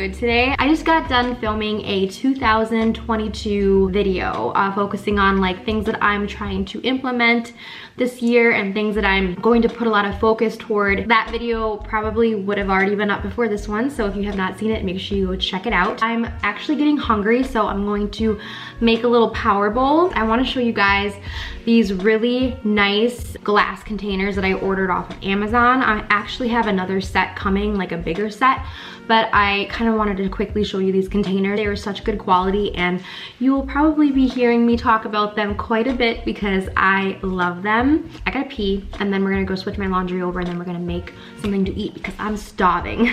good today. I just got done filming a 2022 video focusing on like things that I'm trying to implement this year and things that I'm going to put a lot of focus toward. That video probably would have already been up before this one, so if you have not seen it, make sure you go check it out. I'm actually getting hungry, so I'm going to make a little power bowl. I want to show you guys these really nice glass containers that I ordered off of Amazon. I actually have another set coming, like a bigger set, but I kind of wanted to quickly show you these containers. They are such good quality and you will probably be hearing me talk about them quite a bit because I love them. I gotta pee and then we're gonna go switch my laundry over and then we're gonna make something to eat because I'm starving.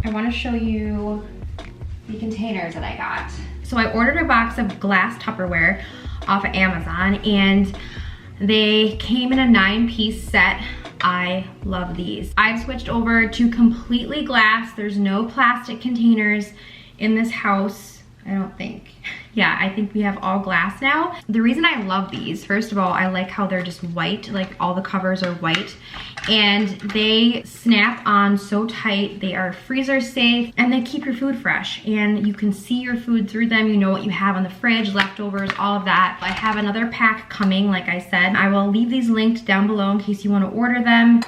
I want to show you the containers that I got. So I ordered a box of glass Tupperware off of Amazon and they came in a 9-piece set. I love these. I've switched over to completely glass. There's no plastic containers in this house, I don't think. Yeah, I think we have all glass now. The reason I love these, first of all, I like how they're just white, like all the covers are white, and they snap on so tight. They are freezer safe and they keep your food fresh and you can see your food through them. You know what you have on the fridge, leftovers, all of that. I have another pack coming, like I said. I will leave these linked down below in case you want to order them.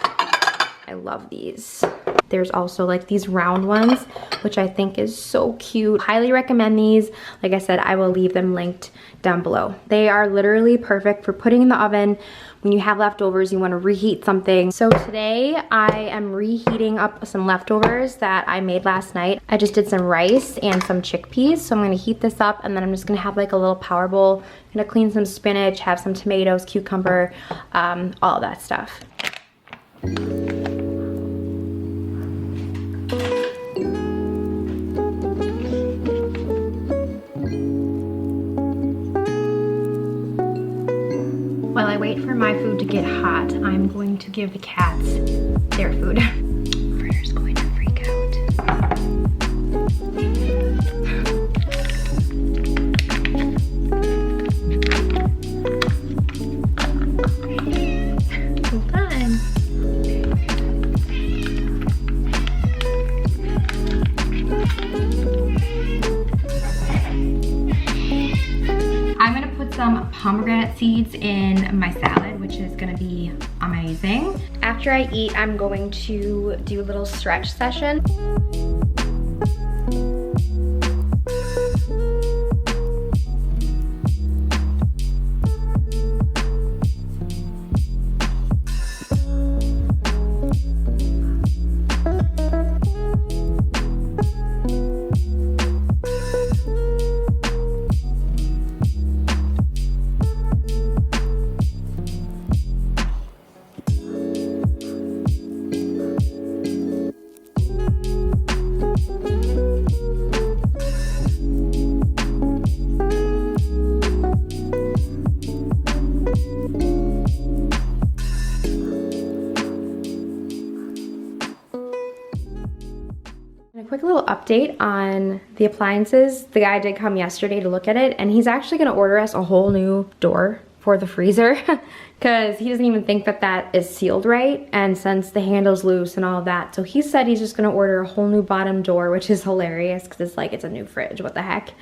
I love these. There's also like these round ones, which I think is so cute. Highly recommend these. Like I said, I will leave them linked down below. They are literally perfect for putting in the oven when you have leftovers, you want to reheat something. So today I am reheating up some leftovers that I made last night. I just did some rice and some chickpeas. So I'm going to heat this up and then I'm just going to have like a little power bowl. I'm going to clean some spinach, have some tomatoes, cucumber, all of that stuff. While I wait for my food to get hot, I'm going to give the cats their food. Carter's going to freak out. Hold on. I'm gonna put some pomegranate seeds in my salad, which is gonna be amazing. After I eat, I'm going to do a little stretch session. Quick little update on the appliances. The guy did come yesterday to look at it and he's actually gonna order us a whole new door for the freezer because he doesn't even think that that is sealed right, and since the handle's loose and all of that, so he said he's just gonna order a whole new bottom door, which is hilarious because it's like it's a new fridge, what the heck.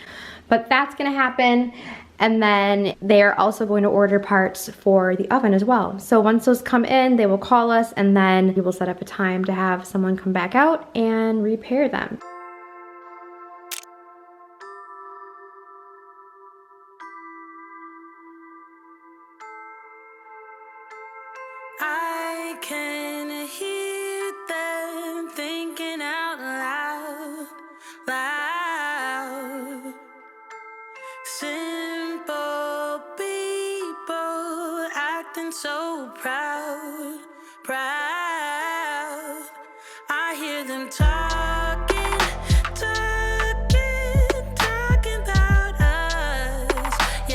But that's gonna happen. And then they're also going to order parts for the oven as well. So once those come in, they will call us and then we will set up a time to have someone come back out and repair them. I can hear them thinking out loud, loud. Simple people acting so proud, proud. I hear them talking about us.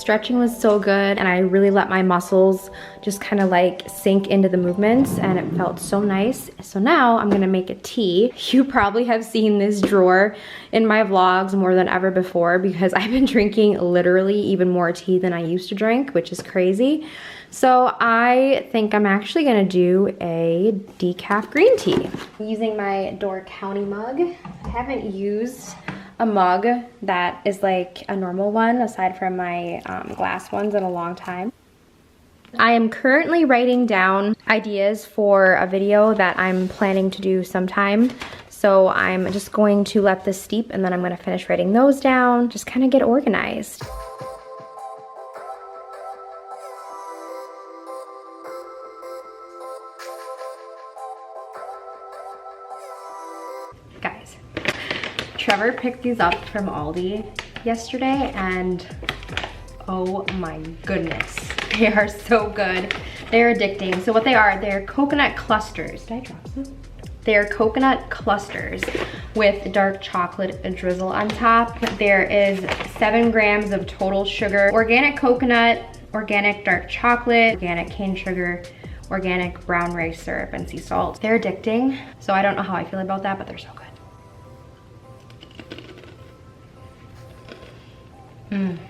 stretching was so good, and I really let my muscles just kind of like sink into the movements, and it felt so nice. So now I'm gonna make a tea. You probably have seen this drawer in my vlogs more than ever before because I've been drinking literally even more tea than I used to drink, which is crazy. So I think I'm actually gonna do a decaf green tea. I'm using my Door County mug. I haven't used a mug that is like a normal one aside from my glass ones in a long time. I am currently writing down ideas for a video that I'm planning to do sometime. So I'm just going to let this steep and then I'm gonna finish writing those down, just kind of get organized. Guys, Trevor picked these up from Aldi yesterday and oh my goodness, they are so good. They're addicting. So what they are, they're coconut clusters. Did I drop them? They are coconut clusters with dark chocolate drizzle on top. There is 7 grams of total sugar, organic coconut, organic dark chocolate, organic cane sugar, organic brown rice syrup, and sea salt. They're addicting, so I don't know how I feel about that, but they're so good.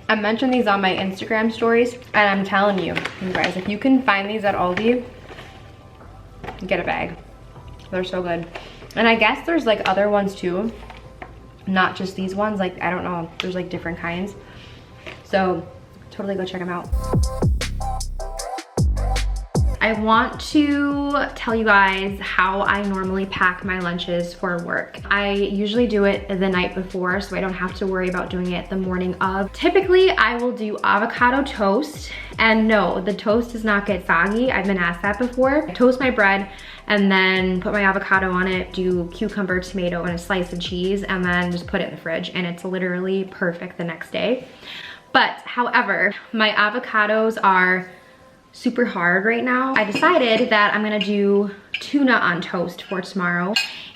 I mentioned these on my Instagram stories, and I'm telling you guys, if you can find these at Aldi, get a bag. They're so good. And I guess there's like other ones too, not just these ones. Like, I don't know, there's like different kinds. So totally go check them out. I want to tell you guys how I normally pack my lunches for work. I usually do it the night before so I don't have to worry about doing it the morning of. Typically, I will do avocado toast, and no, the toast does not get soggy. I've been asked that before. I toast my bread and then put my avocado on it, do cucumber, tomato, and a slice of cheese, and then just put it in the fridge, and it's literally perfect the next day. But however, my avocados are super hard right now. I decided that I'm gonna do tuna on toast for tomorrow.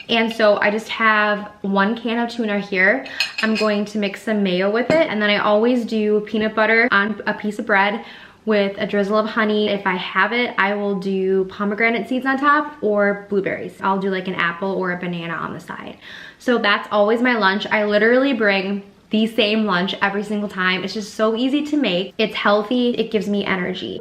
And so I just have 1 can of tuna here. I'm going to mix some mayo with it. And then I always do peanut butter on a piece of bread with a drizzle of honey. If I have it, I will do pomegranate seeds on top or blueberries. I'll do like an apple or a banana on the side. So that's always my lunch. I literally bring the same lunch every single time. It's just so easy to make. It's healthy. It gives me energy.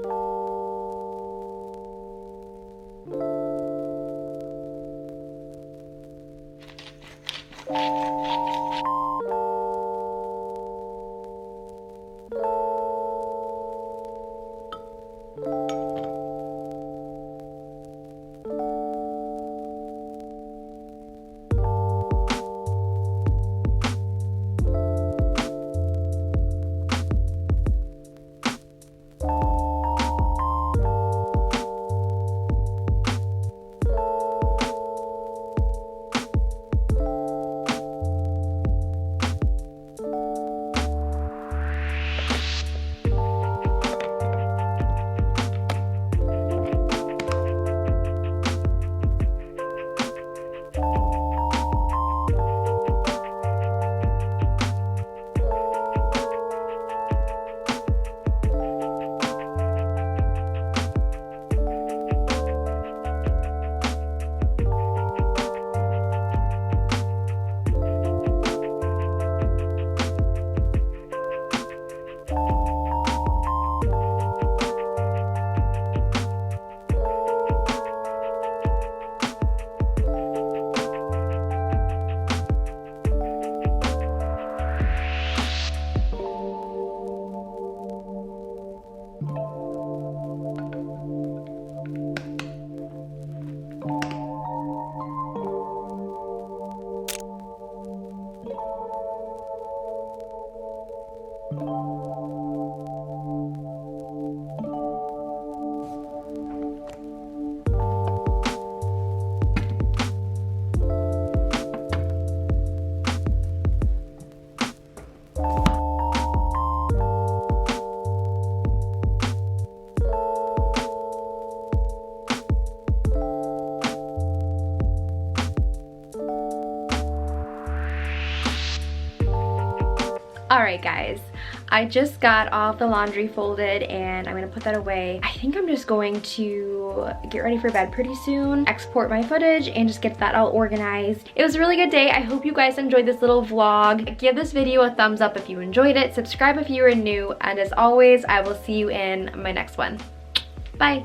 All right, guys, I just got all of the laundry folded and I'm gonna put that away. I think I'm just going to get ready for bed pretty soon, export my footage, and just get that all organized. It was a really good day. I hope you guys enjoyed this little vlog. Give this video a thumbs up if you enjoyed it, subscribe if you are new, and as always, I will see you in my next one. Bye.